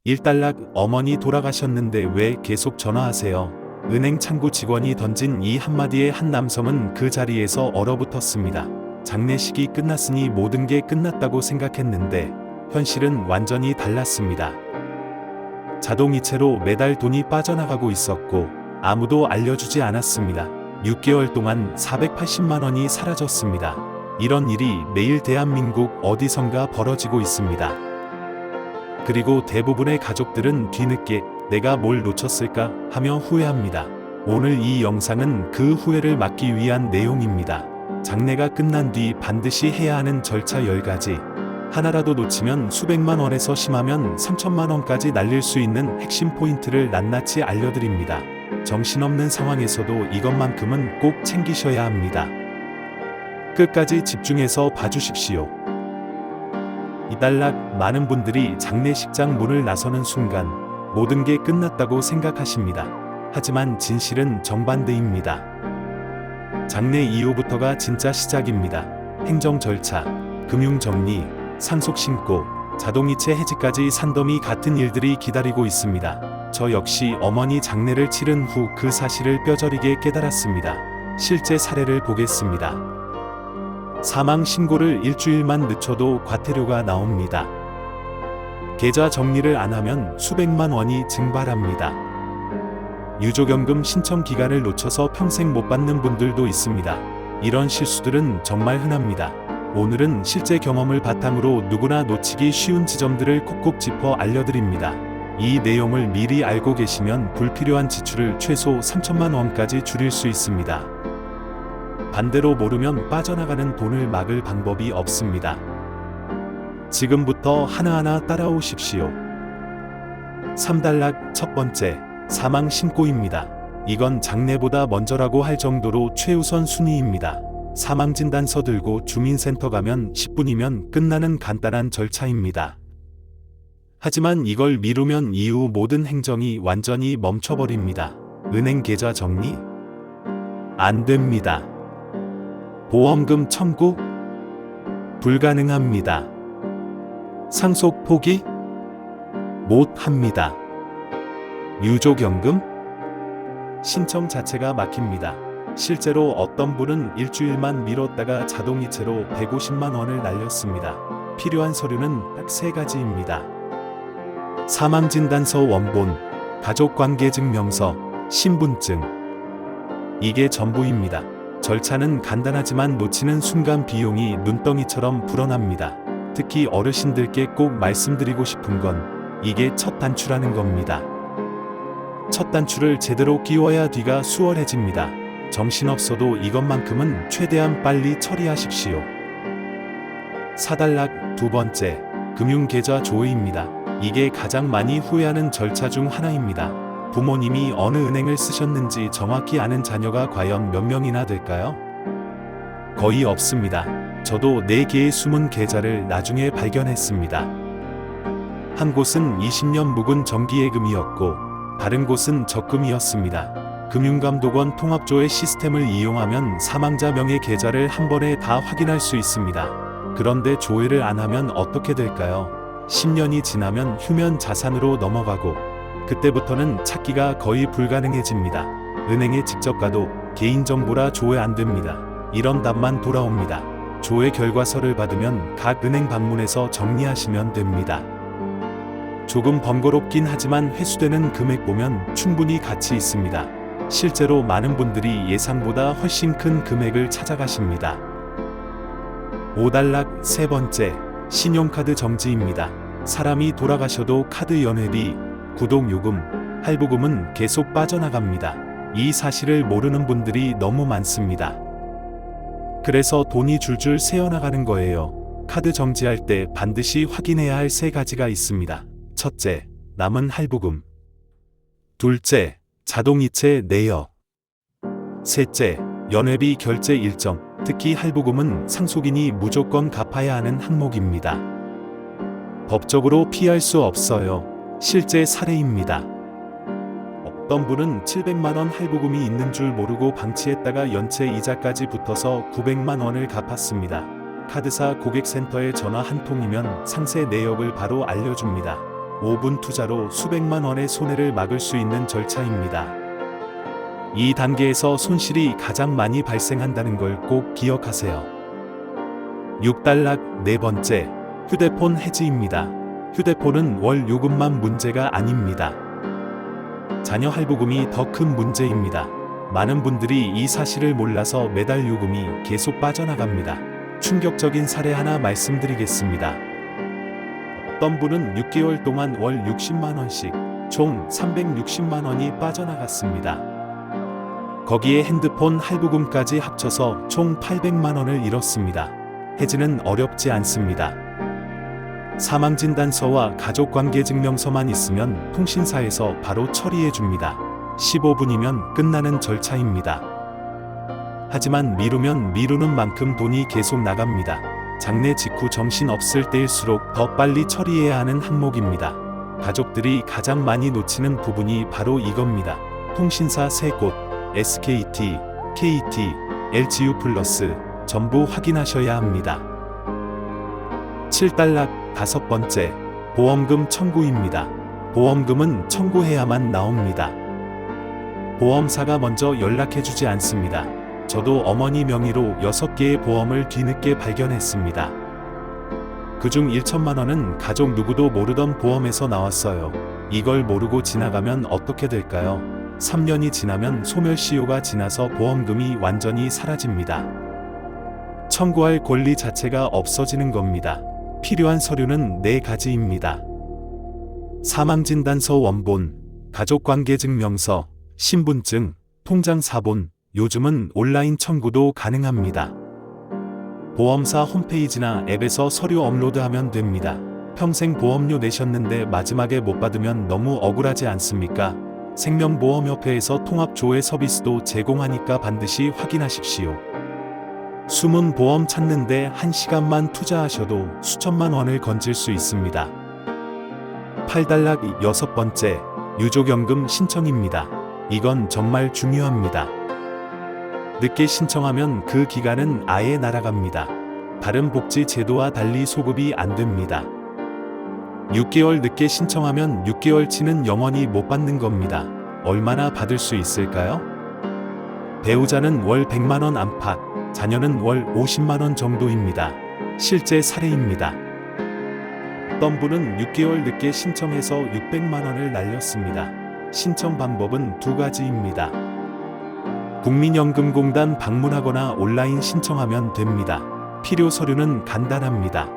일단락 어머니 돌아가셨는데 왜 계속 전화하세요? 은행 창구 직원이 던진 이 한마디에 한 남성은 그 자리에서 얼어붙었습니다. 장례식이 끝났으니 모든 게 끝났다고 생각했는데 현실은 완전히 달랐습니다. 자동이체로 매달 돈이 빠져나가고 있었고 아무도 알려주지 않았습니다. 6개월 동안 480만 원이 사라졌습니다. 이런 일이 매일 대한민국 어디선가 벌어지고 있습니다. 그리고 대부분의 가족들은 뒤늦게 내가 뭘 놓쳤을까 하며 후회합니다. 오늘 이 영상은 그 후회를 막기 위한 내용입니다. 장례가 끝난 뒤 반드시 해야 하는 절차 10가지. 하나라도 놓치면 수백만 원에서 심하면 3천만 원까지 날릴 수 있는 핵심 포인트를 낱낱이 알려드립니다. 정신없는 상황에서도 이것만큼은 꼭 챙기셔야 합니다. 끝까지 집중해서 봐주십시오. 이단락 많은 분들이 장례식장 문을 나서는 순간 모든 게 끝났다고 생각하십니다. 하지만 진실은 정반대입니다. 장례 이후부터가 진짜 시작입니다. 행정 절차, 금융 정리, 상속 신고, 자동이체 해지까지 산더미 같은 일들이 기다리고 있습니다. 저 역시 어머니 장례를 치른 후 그 사실을 뼈저리게 깨달았습니다. 실제 사례를 보겠습니다. 사망 신고를 일주일만 늦춰도 과태료가 나옵니다. 계좌 정리를 안 하면 수백만 원이 증발합니다. 유족연금 신청 기간을 놓쳐서 평생 못 받는 분들도 있습니다. 이런 실수들은 정말 흔합니다. 오늘은 실제 경험을 바탕으로 누구나 놓치기 쉬운 지점들을 콕콕 짚어 알려드립니다. 이 내용을 미리 알고 계시면 불필요한 지출을 최소 3천만 원까지 줄일 수 있습니다. 반대로 모르면 빠져나가는 돈을 막을 방법이 없습니다. 지금부터 하나하나 따라오십시오. 3단락 첫 번째, 사망 신고입니다. 이건 장례보다 먼저라고 할 정도로 최우선 순위입니다. 사망진단서 들고 주민센터 가면 10분이면 끝나는 간단한 절차입니다. 하지만 이걸 미루면 이후 모든 행정이 완전히 멈춰버립니다. 은행 계좌 정리? 안 됩니다. 보험금 청구? 불가능합니다. 상속 포기? 못 합니다. 유족연금? 신청 자체가 막힙니다. 실제로 어떤 분은 일주일만 미뤘다가 자동이체로 150만 원을 날렸습니다. 필요한 서류는 딱 3가지입니다. 사망진단서 원본, 가족관계증명서, 신분증. 이게 전부입니다. 절차는 간단하지만 놓치는 순간 비용이 눈덩이처럼 불어납니다. 특히 어르신들께 꼭 말씀드리고 싶은 건 이게 첫 단추라는 겁니다. 첫 단추를 제대로 끼워야 뒤가 수월해집니다. 정신없어도 이것만큼은 최대한 빨리 처리하십시오. 4단락 두 번째, 금융계좌 조회입니다. 이게 가장 많이 후회하는 절차 중 하나입니다. 부모님이 어느 은행을 쓰셨는지 정확히 아는 자녀가 과연 몇 명이나 될까요? 거의 없습니다. 저도 4개의 숨은 계좌를 나중에 발견했습니다. 한 곳은 20년 묵은 정기예금이었고 다른 곳은 적금이었습니다. 금융감독원 통합조회 시스템을 이용하면 사망자 명의 계좌를 한 번에 다 확인할 수 있습니다. 그런데 조회를 안 하면 어떻게 될까요? 10년이 지나면 휴면 자산으로 넘어가고 그때부터는 찾기가 거의 불가능해집니다. 은행에 직접 가도 개인정보라 조회 안 됩니다. 이런 답만 돌아옵니다. 조회 결과서를 받으면 각 은행 방문해서 정리하시면 됩니다. 조금 번거롭긴 하지만 회수되는 금액 보면 충분히 가치 있습니다. 실제로 많은 분들이 예상보다 훨씬 큰 금액을 찾아가십니다. 5단락 세 번째, 신용카드 정지입니다. 사람이 돌아가셔도 카드 연회비, 구독요금, 할부금은 계속 빠져나갑니다. 이 사실을 모르는 분들이 너무 많습니다. 그래서 돈이 줄줄 새어나가는 거예요. 카드 정지할 때 반드시 확인해야 할 3가지가 있습니다. 첫째, 남은 할부금. 둘째, 자동이체 내역. 셋째, 연회비 결제 일정. 특히 할부금은 상속인이 무조건 갚아야 하는 항목입니다. 법적으로 피할 수 없어요. 실제 사례입니다. 어떤 분은 700만 원 할부금이 있는 줄 모르고 방치했다가 연체 이자까지 붙어서 900만 원을 갚았습니다. 카드사 고객센터에 전화 한 통이면 상세 내역을 바로 알려줍니다. 5분 투자로 수백만 원의 손해를 막을 수 있는 절차입니다. 이 단계에서 손실이 가장 많이 발생한다는 걸 꼭 기억하세요. 6단락 네 번째, 휴대폰 해지입니다. 휴대폰은 월 요금만 문제가 아닙니다. 자녀 할부금이 더 큰 문제입니다. 많은 분들이 이 사실을 몰라서 매달 요금이 계속 빠져나갑니다. 충격적인 사례 하나 말씀드리겠습니다. 어떤 분은 6개월 동안 월 60만 원씩 총 360만 원이 빠져나갔습니다. 거기에 핸드폰 할부금까지 합쳐서 총 800만 원을 잃었습니다. 해지는 어렵지 않습니다. 사망진단서와 가족관계증명서만 있으면 통신사에서 바로 처리해 줍니다. 15분이면 끝나는 절차입니다. 하지만 미루면 미루는 만큼 돈이 계속 나갑니다. 장례 직후 정신 없을 때일수록 더 빨리 처리해야 하는 항목입니다. 가족들이 가장 많이 놓치는 부분이 바로 이겁니다. 통신사 3곳, SKT, KT, LGU+ 전부 확인하셔야 합니다. 7단락 다섯 번째, 보험금 청구입니다. 보험금은 청구해야만 나옵니다. 보험사가 먼저 연락해주지 않습니다. 저도 어머니 명의로 6개의 보험을 뒤늦게 발견했습니다. 그중 1천만 원은 가족 누구도 모르던 보험에서 나왔어요. 이걸 모르고 지나가면 어떻게 될까요? 3년이 지나면 소멸시효가 지나서 보험금이 완전히 사라집니다. 청구할 권리 자체가 없어지는 겁니다. 필요한 서류는 4가지입니다. 사망진단서 원본, 가족관계증명서, 신분증, 통장 사본, 요즘은 온라인 청구도 가능합니다. 보험사 홈페이지나 앱에서 서류 업로드하면 됩니다. 평생 보험료 내셨는데 마지막에 못 받으면 너무 억울하지 않습니까? 생명보험협회에서 통합조회 서비스도 제공하니까 반드시 확인하십시오. 숨은 보험 찾는데 1시간만 투자하셔도 수천만 원을 건질 수 있습니다. 8단락 여섯 번째, 유족연금 신청입니다. 이건 정말 중요합니다. 늦게 신청하면 그 기간은 아예 날아갑니다. 다른 복지 제도와 달리 소급이 안 됩니다. 6개월 늦게 신청하면 6개월치는 영원히 못 받는 겁니다. 얼마나 받을 수 있을까요? 배우자는 월 100만 원 안팎, 자녀는 월 50만 원 정도입니다. 실제 사례입니다. 어떤 분은 6개월 늦게 신청해서 600만 원을 날렸습니다. 신청 방법은 2가지입니다. 국민연금공단 방문하거나 온라인 신청하면 됩니다. 필요 서류는 간단합니다.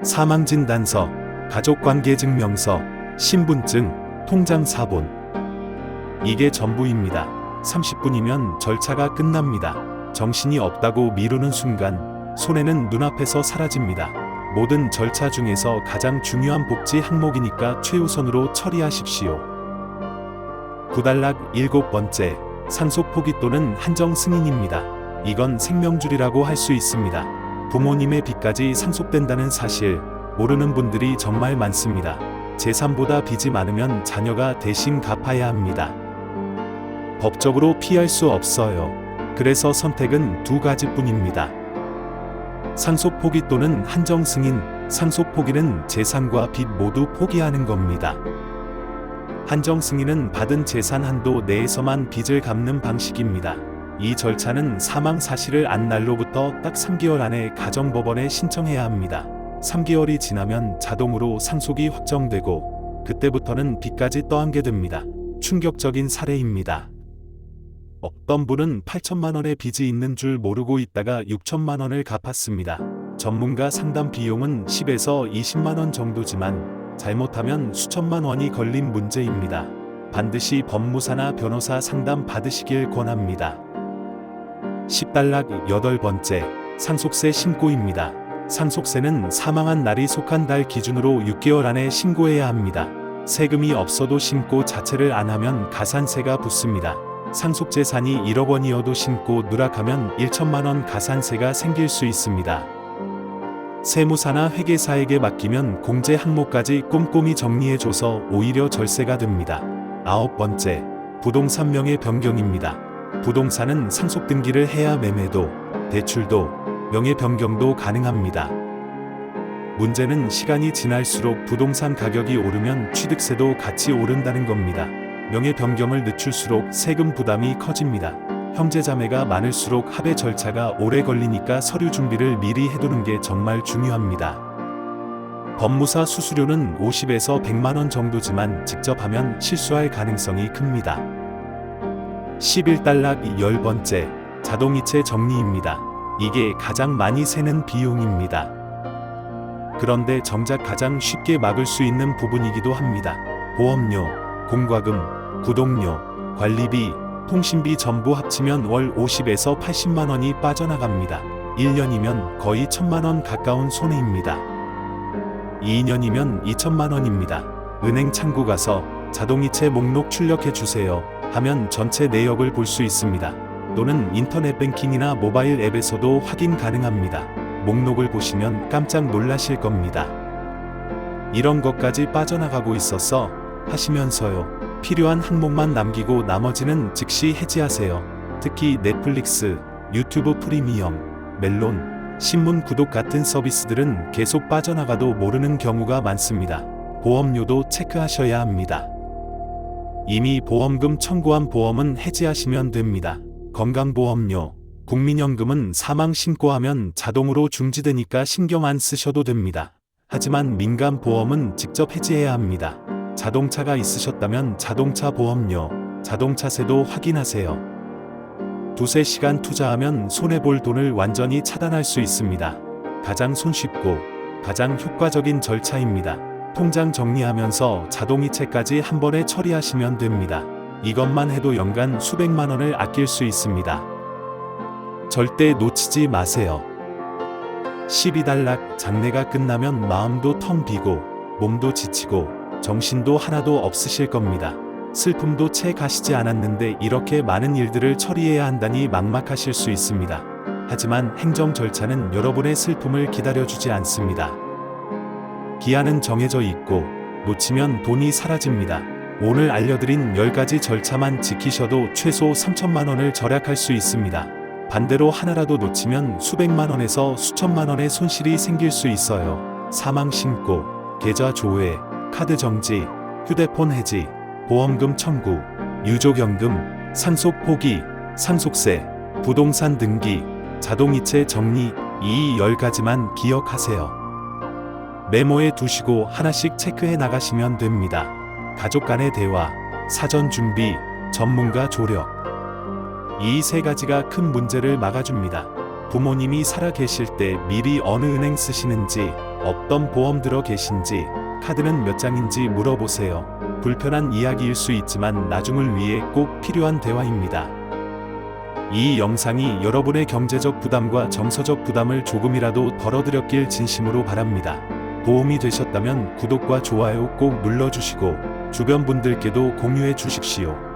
사망진단서, 가족관계증명서, 신분증, 통장 사본. 이게 전부입니다. 30분이면 절차가 끝납니다. 정신이 없다고 미루는 순간 손해는 눈앞에서 사라집니다. 모든 절차 중에서 가장 중요한 복지 항목이니까 최우선으로 처리하십시오. 9단락 7번째, 상속포기 또는 한정승인입니다. 이건 생명줄이라고 할 수 있습니다. 부모님의 빚까지 상속된다는 사실 모르는 분들이 정말 많습니다. 재산보다 빚이 많으면 자녀가 대신 갚아야 합니다. 법적으로 피할 수 없어요. 그래서 선택은 2가지뿐입니다. 상속포기 또는 한정승인. 상속포기는 재산과 빚 모두 포기하는 겁니다. 한정승인은 받은 재산 한도 내에서만 빚을 갚는 방식입니다. 이 절차는 사망 사실을 안 날로부터 딱 3개월 안에 가정법원에 신청해야 합니다. 3개월이 지나면 자동으로 상속이 확정되고 그때부터는 빚까지 떠안게 됩니다. 충격적인 사례입니다. 어떤 분은 8천만 원의 빚이 있는 줄 모르고 있다가 6천만 원을 갚았습니다. 전문가 상담 비용은 10에서 20만 원 정도지만 잘못하면 수천만 원이 걸린 문제입니다. 반드시 법무사나 변호사 상담 받으시길 권합니다. 10단락 8번째, 상속세 신고입니다. 상속세는 사망한 날이 속한 달 기준으로 6개월 안에 신고해야 합니다. 세금이 없어도 신고 자체를 안 하면 가산세가 붙습니다. 상속재산이 1억 원이어도 신고 누락하면 1천만 원 가산세가 생길 수 있습니다. 세무사나 회계사에게 맡기면 공제 항목까지 꼼꼼히 정리해줘서 오히려 절세가 됩니다. 9번째, 부동산 명의 변경입니다. 부동산은 상속 등기를 해야 매매도, 대출도, 명의 변경도 가능합니다. 문제는 시간이 지날수록 부동산 가격이 오르면 취득세도 같이 오른다는 겁니다. 명의 변경을 늦출수록 세금 부담이 커집니다. 형제자매가 많을수록 합의 절차가 오래 걸리니까 서류 준비를 미리 해두는 게 정말 중요합니다. 법무사 수수료는 50에서 100만 원 정도지만 직접 하면 실수할 가능성이 큽니다. 11단락 10번째, 자동이체 정리입니다. 이게 가장 많이 새는 비용입니다. 그런데 정작 가장 쉽게 막을 수 있는 부분이기도 합니다. 보험료, 공과금, 구독료, 관리비, 통신비 전부 합치면 월 50에서 80만 원이 빠져나갑니다. 1년이면 거의 1000만 원 가까운 손해입니다. 2년이면 2천만 원입니다. 은행 창구 가서 자동이체 목록 출력해 주세요 하면 전체 내역을 볼 수 있습니다. 또는 인터넷 뱅킹이나 모바일 앱에서도 확인 가능합니다. 목록을 보시면 깜짝 놀라실 겁니다. 이런 것까지 빠져나가고 있었어 하시면서요. 필요한 항목만 남기고 나머지는 즉시 해지하세요. 특히 넷플릭스, 유튜브 프리미엄, 멜론, 신문 구독 같은 서비스들은 계속 빠져나가도 모르는 경우가 많습니다. 보험료도 체크하셔야 합니다. 이미 보험금 청구한 보험은 해지하시면 됩니다. 건강보험료, 국민연금은 사망 신고하면 자동으로 중지되니까 신경 안 쓰셔도 됩니다. 하지만 민간보험은 직접 해지해야 합니다. 자동차가 있으셨다면 자동차 보험료, 자동차세도 확인하세요. 두세 시간 투자하면 손해볼 돈을 완전히 차단할 수 있습니다. 가장 손쉽고 가장 효과적인 절차입니다. 통장 정리하면서 자동이체까지 한 번에 처리하시면 됩니다. 이것만 해도 연간 수백만 원을 아낄 수 있습니다. 절대 놓치지 마세요. 12단락, 장래가 끝나면 마음도 텅 비고 몸도 지치고 정신도 하나도 없으실 겁니다. 슬픔도 채 가시지 않았는데 이렇게 많은 일들을 처리해야 한다니 막막하실 수 있습니다. 하지만 행정 절차는 여러분의 슬픔을 기다려주지 않습니다. 기한은 정해져 있고 놓치면 돈이 사라집니다. 오늘 알려드린 10가지 절차만 지키셔도 최소 3천만 원을 절약할 수 있습니다. 반대로 하나라도 놓치면 수백만 원에서 수천만 원의 손실이 생길 수 있어요. 사망 신고, 계좌 조회, 카드 정지, 휴대폰 해지, 보험금 청구, 유족연금, 상속 포기, 상속세, 부동산 등기, 자동이체 정리, 이 10가지만 기억하세요. 메모해 두시고 하나씩 체크해 나가시면 됩니다. 가족 간의 대화, 사전 준비, 전문가 조력. 이 3가지가 큰 문제를 막아줍니다. 부모님이 살아 계실 때 미리 어느 은행 쓰시는지, 어떤 보험 들어 계신지, 카드는 몇 장인지 물어보세요. 불편한 이야기일 수 있지만 나중을 위해 꼭 필요한 대화입니다. 이 영상이 여러분의 경제적 부담과 정서적 부담을 조금이라도 덜어드렸길 진심으로 바랍니다. 도움이 되셨다면 구독과 좋아요 꼭 눌러주시고 주변 분들께도 공유해 주십시오.